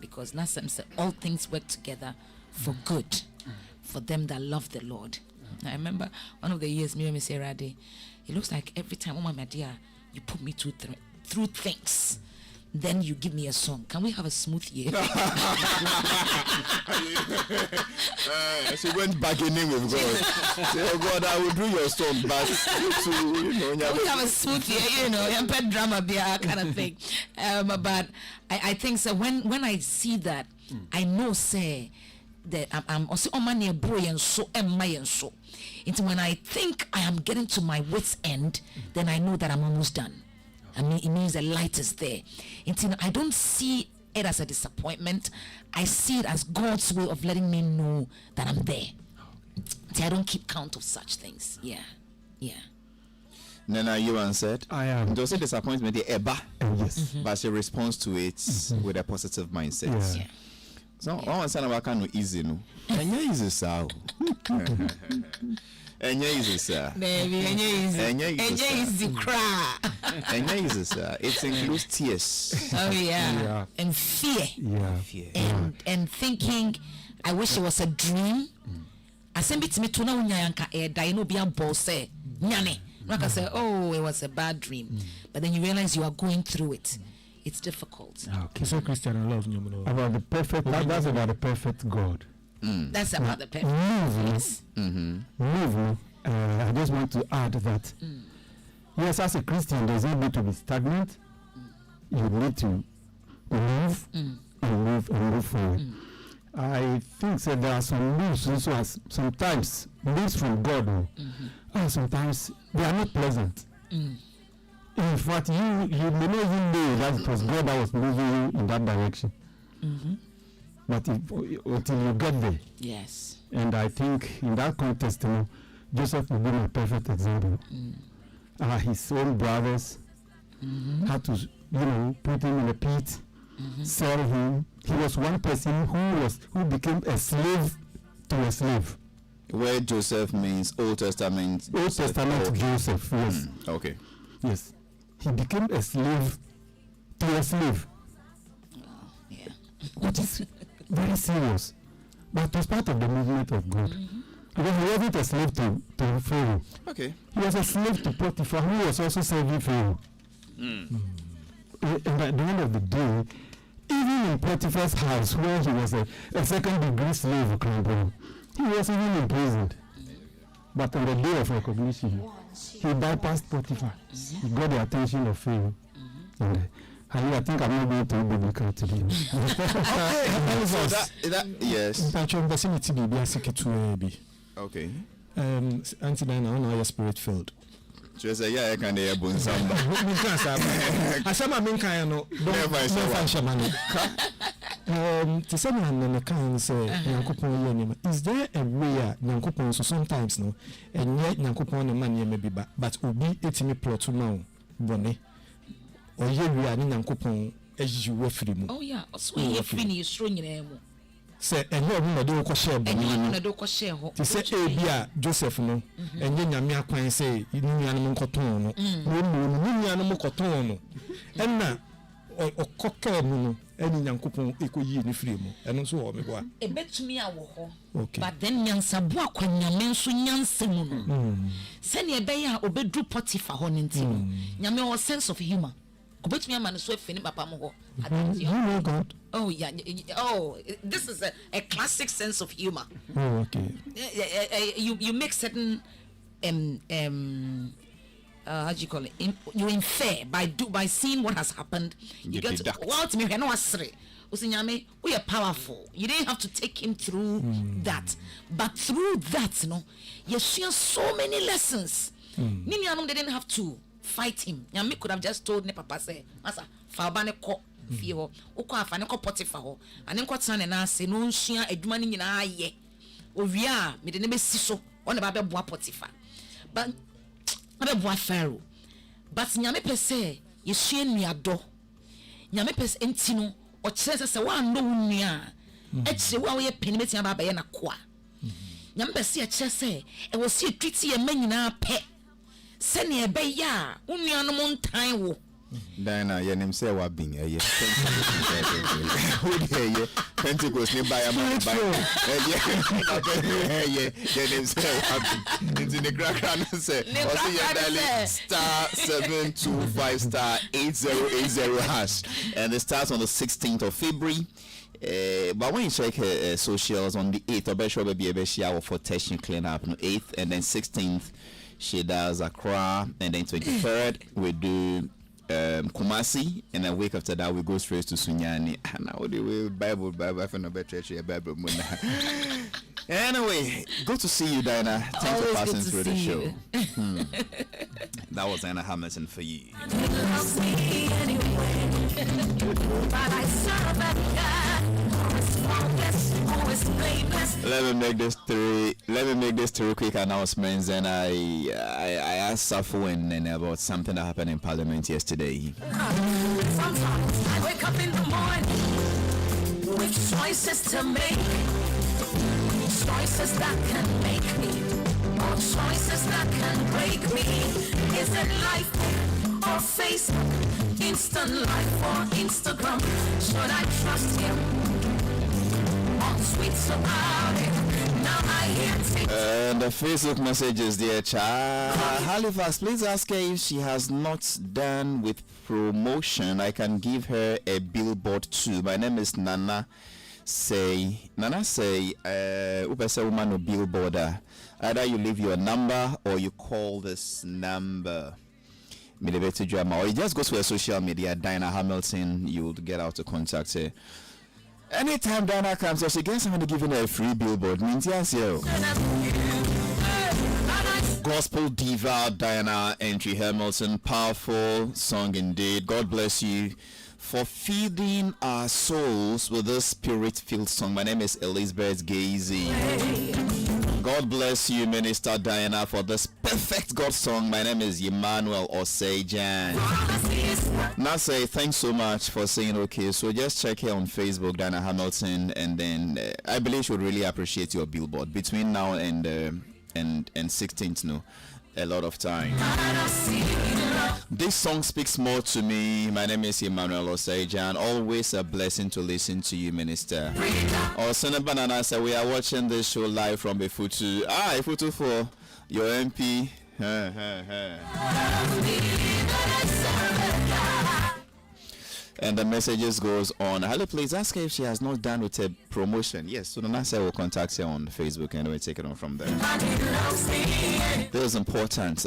Because Nassim said all things work together for good for them that love the Lord. I remember one of the years me and Miss Rade, it looks like every time my dear, you put me through things. Then you give me a song. Can we have a smooth year?
She went bargaining with God. Say, oh God, I will do your song, but
we have a smooth year, pet drama beer kind of thing. But I think so. When I see that, I know say that I'm also on my near boy and so am my and so. It's when I think I am getting to my wit's end, then I know that I'm almost done. I mean, it means the light is there. I don't see it as a disappointment. I see it as God's way of letting me know that I'm there. I don't keep count of such things. Yeah.
Nana, you answered.
I am.
Don't say disappointment, eba.
Yes.
But she responds to it with a positive mindset.
Yeah.
So, all saying about kind of easy, no. And yeah, easy, sir. And yeah, easy, sir.
Baby, and yeah, easy cry.
And yeah, easy, sir. It includes tears.
Oh yeah.
Yeah.
And fear.
Yeah.
And thinking, I wish it was a dream. I send it to me to know nyanka dino be a boss nyane. Like I say, oh, it was a bad dream. But then you realize you are going through it. It's difficult.
Okay, so Christian, I love you.
About the perfect, that's about the perfect God.
That's about the perfect.
Yes. Move. I just want to add that, yes, as a Christian, there's no need to be stagnant. you need to move and move forward. I think that there are some moves also as sometimes moves from God, and sometimes they are not pleasant. In fact, you may not even know that it was God that was moving you in that direction. But until you get there.
Yes.
And I think in that context, Joseph will be a perfect example. His own brothers had to, put him in a pit, sell him. He was one person who became a slave to a slave.
Where Joseph means Old Testament.
Old Testament
okay.
Joseph, yes.
Okay.
Yes. He became a slave to a slave.
Yeah.
Which is very serious. But it was part of the movement of God. Because he wasn't a slave to Pharaoh.
Okay.
He was a slave to Potiphar, who was also serving Pharaoh. And at the end of the day, even in Potiphar's house, where he was a second-degree slave, he was even imprisoned. But on the day of recognition, he bypassed Potiphar. He got the attention of Pharaoh. And I think I'm not going to be biblical today.
So that yes. Okay.
Auntie Diana, I know you're spirit filled.
Just say yeah, I can hear Bunsamba.
Asama minka no don't shaman. To some man can say Yankopon yenima. Is there a way Yankopon so sometimes no and yet Yankopon the man maybe but obi etimi plot now bone or ye we are Yankopon as you were free mu.
Oh yeah, so you free ni stro nyina mu.
Say and you na dey ko share bone.
Na dey ko share ho.
Ti say e bia Joseph no enye nyame akwan say ni nuanom nkoton no. No nuanom nkoton no. Enna okoka mu no eni Nyankopon ekoyi ni free mu. Eno so wo me boa.
Ebetumi awo ho.
Okay.
But then nyansabo akwanyame nso nyansemu no. Se ne ebeya obedru Potiphar ho ntino. Nyame o sense of humor. Obetumi amane so afeni papa mo ho.
You know God.
Oh yeah. Oh, this is a classic sense of humor.
Oh, okay.
You make certain how do you call it? You infer by seeing what has happened. You get well to me. No asre. Usinyame, we are powerful. You didn't have to take him through that, but through that, you share so many lessons. Nini they didn't have to fight him. Nyame could have just told ne papa say, "Masa, fa ne ko fie ho. Ukọ afa ne ko Potiphar ho. Ane nko tena na ase no nhia adwuma ni nyina aye. Owia me de ne be si so. One ba be boa Potiphar. But abe boa Pharaoh. But nyame pese ye hye nuado. Nyame pese enti no o kire se wa no nua. E kire wa ye peni betia ba ba ye na koa. Nyame pese ye kire se e wo si twiti ye manyina pe. Se ne ebe ya unua no montan wo.
Diana, your name say what being a Pentecost nearby a man by your name say what into the crack and say *725*8080 hash, and it starts on the 16th of February. But when you check socials on the 8th, I bet sure will be a shower for testing clean up on 8th, and then 16th she does Accra, and then 23rd we do Kumasi, and a week after that we go straight to Sunyani. And now the Bible for no better church Bible. Anyway, good to see you, Diana. Thanks for passing through the show. That was Anna Hamilton for you. Let me make this three quick announcements, and I asked Safu and about something that happened in Parliament yesterday.
Sometimes I wake up in the morning with choices to make, choices that can make me, or choices that can break me. Is it life or Facebook, instant life or Instagram? Should I trust him? Tweets about it. Now I hear
And the Facebook messages, dear child. Halifax, please ask her if she has not done with promotion. I can give her a billboard too. My name is Nana. Nana say, Upesa woman or billboarder. Either you leave your number or you call this number. Milibeti Drama, or you just go to her social media, Diana Hamilton, you'll get out to contact her. Anytime Diana comes here, she gets someone to give her a free billboard. Means yes, yo. Gospel diva Diana Entry Hamilton, powerful song indeed. God bless you for feeding our souls with this spirit-filled song. My name is Elizabeth Gazy. God bless you, Minister Diana, for this perfect God song. My name is Emmanuel Osejan. Now say thanks so much for saying okay. So just check here on Facebook, Diana Hamilton, and then I believe she would really appreciate your billboard between now and 16th. No, a lot of time. This song speaks more to me. My name is Emmanuel Osejan. Always a blessing to listen to you, Minister. Osana Banana said we are watching this show live from Ifutu. Ifutu for your MP. And the messages goes on. Hello, please ask her if she has not done with her promotion. Yes, so Nana will contact her on Facebook and we'll take it on from there. That is important.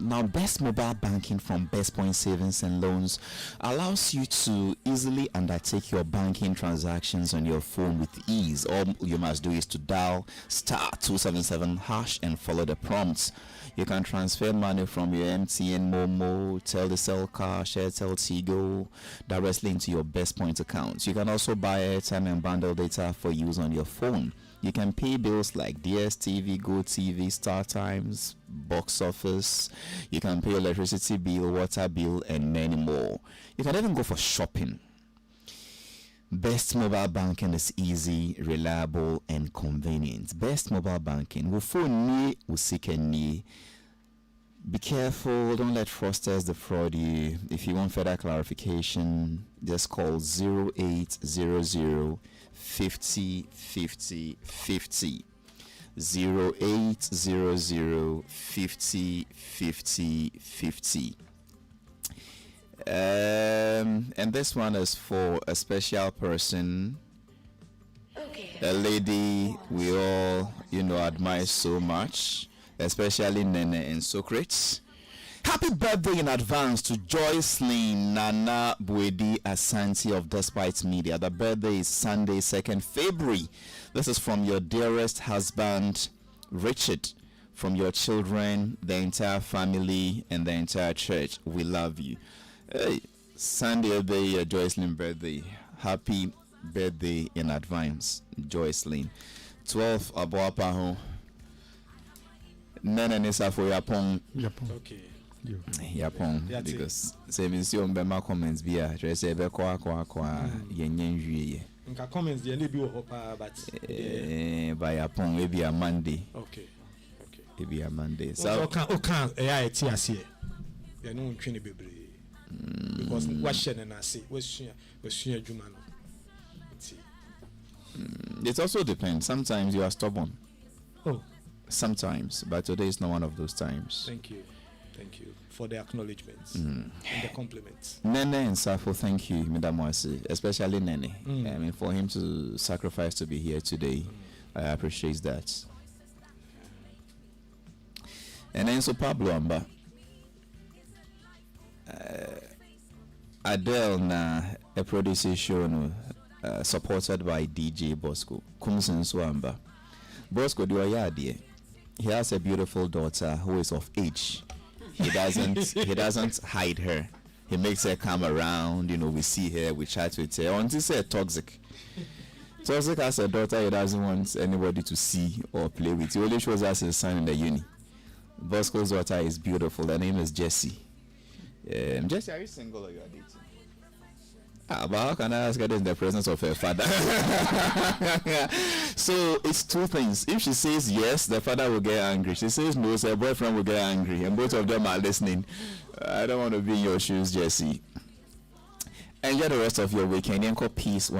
Now, Best Mobile Banking from Best Point Savings and Loans allows you to easily undertake your banking transactions on your phone with ease. All you must do is to dial *277# and follow the prompts. You can transfer money from your MTN, Momo, Telecel, Cash, Airtel, Tigo directly into your Best Point account. You can also buy airtime and bundle data for use on your phone. You can pay bills like DSTV, GoTV, Star Times, Box Office. You can pay electricity bill, water bill, and many more. You can even go for shopping. Best Mobile Banking is easy, reliable, and convenient. Best Mobile Banking. Will phone me, will seek any. Be careful, don't let fraudsters defraud you. If you want further clarification, just call 0800 50 50 50. 0800 50 50 50. And this one is for a special person, a lady we all admire so much, especially Nene and Socrates. Happy birthday in advance to Joycelyn Nana Buedi Asante of Despite Media. The birthday is Sunday, 2nd February. This is from your dearest husband, Richard, from your children, the entire family, and the entire church. We love you. Hey, Sunday day, Joycelyn birthday. Happy birthday in advance, Joycelyn. 12 Abuapaho. Nene Nisa for Yapon.
Okay.
Yapon. Because say Miss Yombema comments be a dress a kwa yen.
Nka comments the be but
by Yapon maybe a Monday.
Okay.
Maybe a Monday.
So can AI TS here. You know train bebre. Because what share and I say was Jumano.
It also depends. Sometimes you are stubborn.
Oh.
Sometimes, but today is not one of those times.
Thank you for the acknowledgements and the compliments.
Nene and Safo, thank you, Madam Wasi, especially Nene. I mean, for him to sacrifice to be here today, I appreciate that. And then so Pablo Amba. Adele na a producer show no, supported by DJ Bosco. Kumsin Swamba. Bosco do a he has a beautiful daughter who is of age. He doesn't hide her. He makes her come around, we see her, we chat with her. Until say Toxic. Toxic has a daughter he doesn't want anybody to see or play with. He only shows us his son in the uni. Bosco's daughter is beautiful. Her name is Jessie. Jessie, are you single or you are dating? But how can I ask her this in the presence of her father? So it's two things. If she says yes, the father will get angry. She says no, so her boyfriend will get angry. And both of them are listening. I don't want to be in your shoes, Jessie. Enjoy the rest of your weekend. Peace.